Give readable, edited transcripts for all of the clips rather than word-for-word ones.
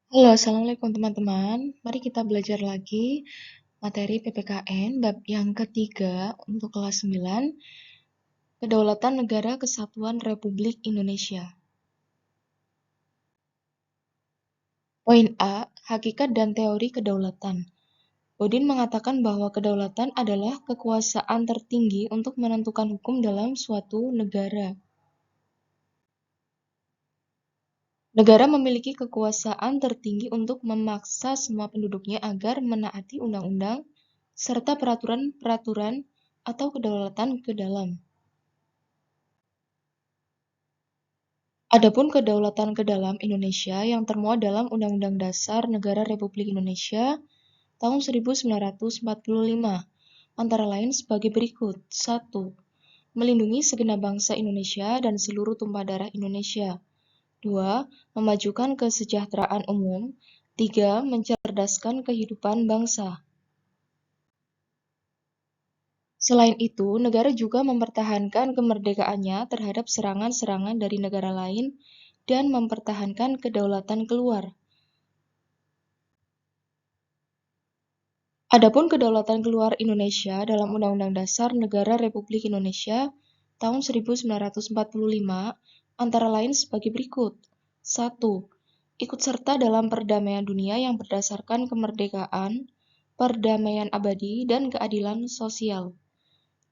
Halo, Assalamualaikum teman-teman. Mari kita belajar lagi materi PPKN bab yang ketiga untuk kelas 9, Kedaulatan Negara Kesatuan Republik Indonesia. Poin A, hakikat dan teori kedaulatan. Bodin mengatakan bahwa kedaulatan adalah kekuasaan tertinggi untuk menentukan hukum dalam suatu negara. Negara memiliki kekuasaan tertinggi untuk memaksa semua penduduknya agar menaati undang-undang serta peraturan-peraturan atau kedaulatan ke dalam. Adapun kedaulatan ke dalam Indonesia yang termuat dalam Undang-Undang Dasar Negara Republik Indonesia tahun 1945, antara lain sebagai berikut. 1. Melindungi segenap bangsa Indonesia dan seluruh tumpah darah Indonesia. 2. Memajukan kesejahteraan umum. 3. Mencerdaskan kehidupan bangsa. Selain itu, negara juga mempertahankan kemerdekaannya terhadap serangan-serangan dari negara lain dan mempertahankan kedaulatan keluar. Adapun kedaulatan keluar Indonesia dalam Undang-Undang Dasar Negara Republik Indonesia tahun 1945 antara lain sebagai berikut. 1. Ikut serta dalam perdamaian dunia yang berdasarkan kemerdekaan, perdamaian abadi, dan keadilan sosial.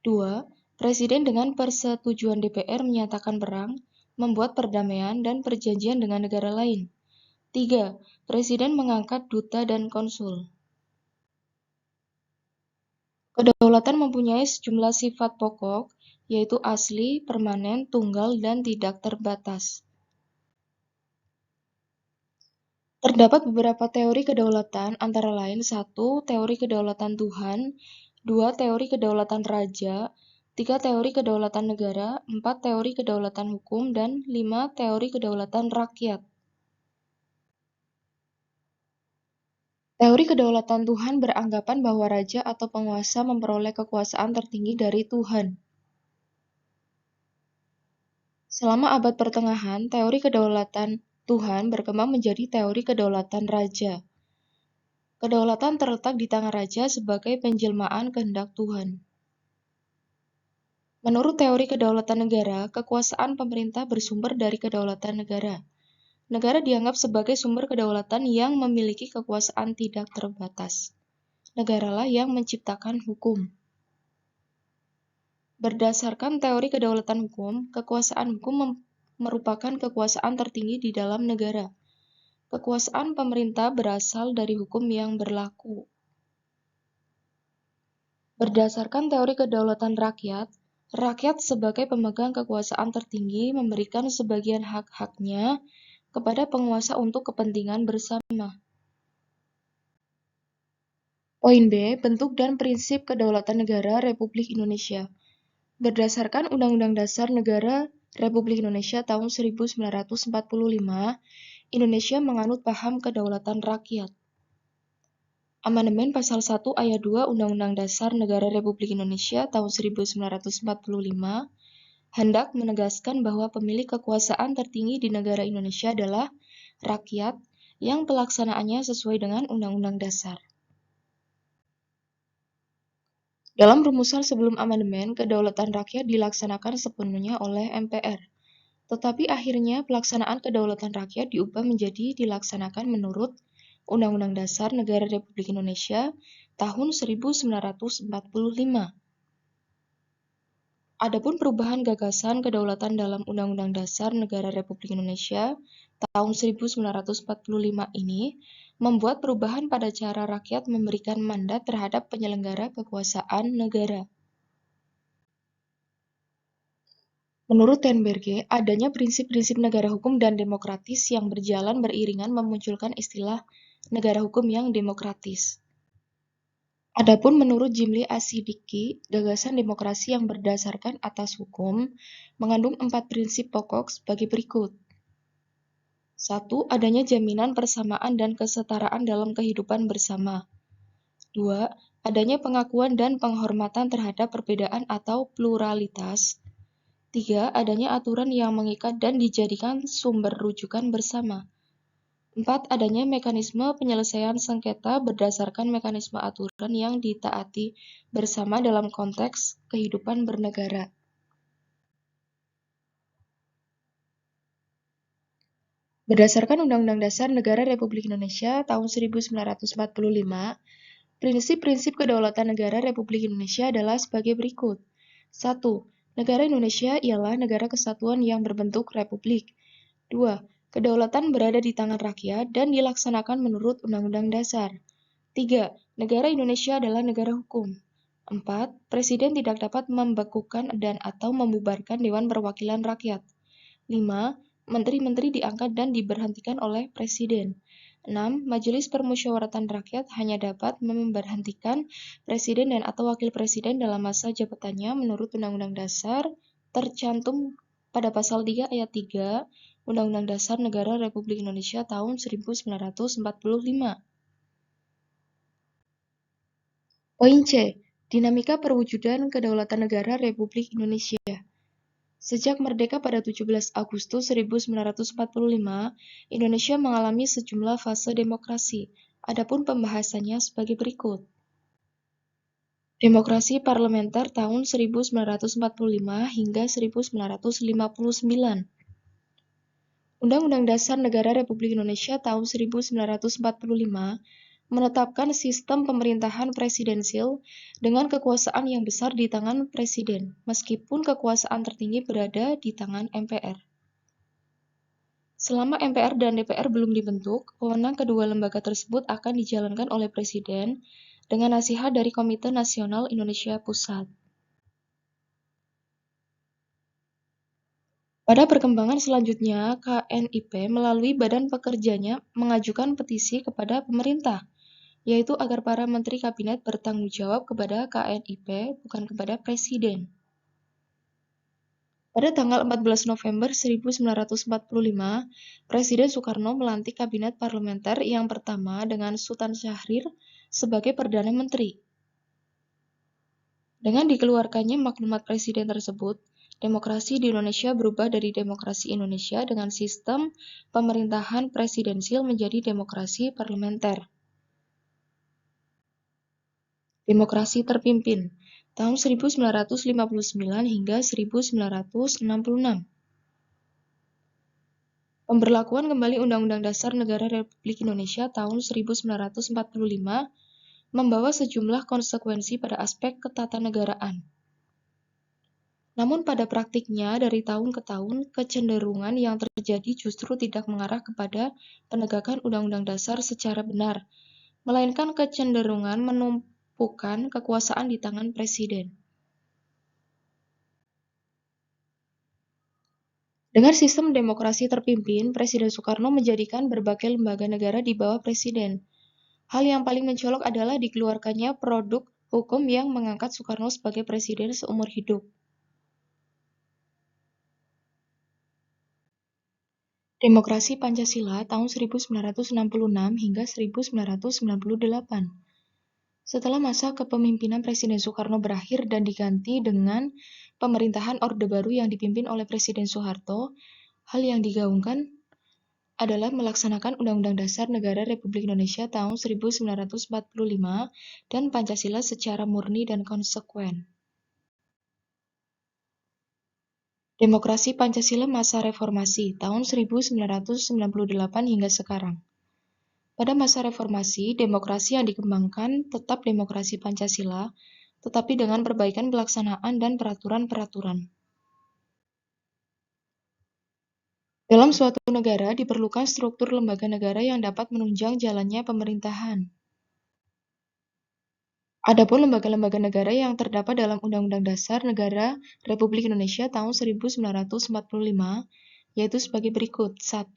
2. Presiden dengan persetujuan DPR menyatakan perang, membuat perdamaian dan perjanjian dengan negara lain. 3. Presiden mengangkat duta dan konsul. Kedaulatan mempunyai sejumlah sifat pokok, yaitu asli, permanen, tunggal, dan tidak terbatas. Terdapat beberapa teori kedaulatan, antara lain 1. Teori kedaulatan Tuhan, 2. Teori kedaulatan raja, 3. Teori kedaulatan negara, 4. Teori kedaulatan hukum, dan 5. Teori kedaulatan rakyat. Teori kedaulatan Tuhan beranggapan bahwa raja atau penguasa memperoleh kekuasaan tertinggi dari Tuhan. Selama abad pertengahan, teori kedaulatan Tuhan berkembang menjadi teori kedaulatan raja. Kedaulatan terletak di tangan raja sebagai penjelmaan kehendak Tuhan. Menurut teori kedaulatan negara, kekuasaan pemerintah bersumber dari kedaulatan negara. Negara dianggap sebagai sumber kedaulatan yang memiliki kekuasaan tidak terbatas. Negaralah yang menciptakan hukum. Berdasarkan teori kedaulatan hukum, kekuasaan hukum merupakan kekuasaan tertinggi di dalam negara. Kekuasaan pemerintah berasal dari hukum yang berlaku. Berdasarkan teori kedaulatan rakyat, rakyat sebagai pemegang kekuasaan tertinggi memberikan sebagian hak-haknya kepada penguasa untuk kepentingan bersama. Poin B. Bentuk dan prinsip kedaulatan negara Republik Indonesia. Berdasarkan Undang-Undang Dasar Negara Republik Indonesia tahun 1945, Indonesia menganut paham kedaulatan rakyat. Amandemen Pasal 1 Ayat 2 Undang-Undang Dasar Negara Republik Indonesia tahun 1945 hendak menegaskan bahwa pemilik kekuasaan tertinggi di negara Indonesia adalah rakyat yang pelaksanaannya sesuai dengan Undang-Undang Dasar. Dalam rumusan sebelum amandemen, kedaulatan rakyat dilaksanakan sepenuhnya oleh MPR. Tetapi akhirnya pelaksanaan kedaulatan rakyat diubah menjadi dilaksanakan menurut Undang-Undang Dasar Negara Republik Indonesia tahun 1945. Adapun perubahan gagasan kedaulatan dalam Undang-Undang Dasar Negara Republik Indonesia tahun 1945 ini membuat perubahan pada cara rakyat memberikan mandat terhadap penyelenggara kekuasaan negara. Menurut Tenberge, adanya prinsip-prinsip negara hukum dan demokratis yang berjalan beriringan memunculkan istilah negara hukum yang demokratis. Adapun menurut Jimli Asidiki, gagasan demokrasi yang berdasarkan atas hukum mengandung 4 prinsip pokok sebagai berikut. 1. Adanya jaminan persamaan dan kesetaraan dalam kehidupan bersama. 2. Adanya pengakuan dan penghormatan terhadap perbedaan atau pluralitas. 3. Adanya aturan yang mengikat dan dijadikan sumber rujukan bersama. 4. Adanya mekanisme penyelesaian sengketa berdasarkan mekanisme aturan yang ditaati bersama dalam konteks kehidupan bernegara. Berdasarkan Undang-Undang Dasar Negara Republik Indonesia tahun 1945, prinsip-prinsip kedaulatan negara Republik Indonesia adalah sebagai berikut. 1. Negara Indonesia ialah negara kesatuan yang berbentuk republik. 2. Kedaulatan berada di tangan rakyat dan dilaksanakan menurut Undang-Undang Dasar. 3. Negara Indonesia adalah negara hukum. 4. Presiden tidak dapat membekukan dan atau membubarkan Dewan Perwakilan Rakyat. 5. Menteri-menteri diangkat dan diberhentikan oleh Presiden. 6. Majelis Permusyawaratan Rakyat hanya dapat memberhentikan Presiden dan atau Wakil Presiden dalam masa jabatannya menurut Undang-Undang Dasar tercantum pada pasal 3 ayat 3 Undang-Undang Dasar Negara Republik Indonesia tahun 1945. Poin C. Dinamika perwujudan kedaulatan negara Republik Indonesia. Sejak merdeka pada 17 Agustus 1945, Indonesia mengalami sejumlah fase demokrasi. Adapun pembahasannya sebagai berikut. Demokrasi parlementer tahun 1945 hingga 1959. Undang-Undang Dasar Negara Republik Indonesia tahun 1945 menetapkan sistem pemerintahan presidensil dengan kekuasaan yang besar di tangan presiden, meskipun kekuasaan tertinggi berada di tangan MPR. Selama MPR dan DPR belum dibentuk, wewenang kedua lembaga tersebut akan dijalankan oleh presiden dengan nasihat dari Komite Nasional Indonesia Pusat. Pada perkembangan selanjutnya, KNIP melalui badan pekerjanya mengajukan petisi kepada pemerintah, yaitu agar para menteri kabinet bertanggung jawab kepada KNIP, bukan kepada presiden. Pada tanggal 14 November 1945, Presiden Soekarno melantik kabinet parlementer yang pertama dengan Sultan Syahrir sebagai Perdana Menteri. Dengan dikeluarkannya maklumat presiden tersebut, demokrasi di Indonesia berubah dari demokrasi Indonesia dengan sistem pemerintahan presidensil menjadi demokrasi parlementer. Demokrasi terpimpin tahun 1959 hingga 1966. Pemberlakuan kembali Undang-Undang Dasar Negara Republik Indonesia tahun 1945 membawa sejumlah konsekuensi pada aspek ketatanegaraan. Namun pada praktiknya dari tahun ke tahun, kecenderungan yang terjadi justru tidak mengarah kepada penegakan Undang-Undang Dasar secara benar, melainkan kecenderungan menumpukan kekuasaan di tangan presiden. Dengan sistem demokrasi terpimpin, Presiden Soekarno menjadikan berbagai lembaga negara di bawah presiden. Hal yang paling mencolok adalah dikeluarkannya produk hukum yang mengangkat Soekarno sebagai presiden seumur hidup. Demokrasi Pancasila tahun 1966 hingga 1998. Setelah masa kepemimpinan Presiden Soekarno berakhir dan diganti dengan pemerintahan Orde Baru yang dipimpin oleh Presiden Soeharto, hal yang digaungkan adalah melaksanakan Undang-Undang Dasar Negara Republik Indonesia tahun 1945 dan Pancasila secara murni dan konsekuen. Demokrasi Pancasila masa reformasi tahun 1998 hingga sekarang. Pada masa reformasi, demokrasi yang dikembangkan tetap demokrasi Pancasila, tetapi dengan perbaikan pelaksanaan dan peraturan-peraturan. Dalam suatu negara diperlukan struktur lembaga negara yang dapat menunjang jalannya pemerintahan. Adapun lembaga-lembaga negara yang terdapat dalam Undang-Undang Dasar Negara Republik Indonesia tahun 1945, yaitu sebagai berikut. 1.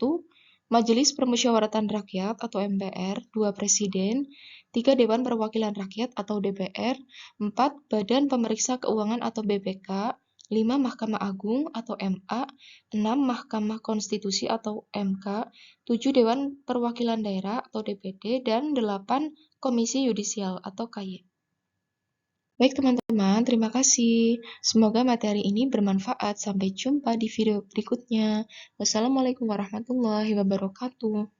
Majelis Permusyawaratan Rakyat atau MPR, 2. Presiden, 3. Dewan Perwakilan Rakyat atau DPR, 4. Badan Pemeriksa Keuangan atau BPK, 5. Mahkamah Agung atau MA, 6. Mahkamah Konstitusi atau MK, 7. Dewan Perwakilan Daerah atau DPD, dan 8. Komisi Yudisial atau KY. Baik teman-teman, terima kasih. Semoga materi ini bermanfaat. Sampai jumpa di video berikutnya. Wassalamualaikum warahmatullahi wabarakatuh.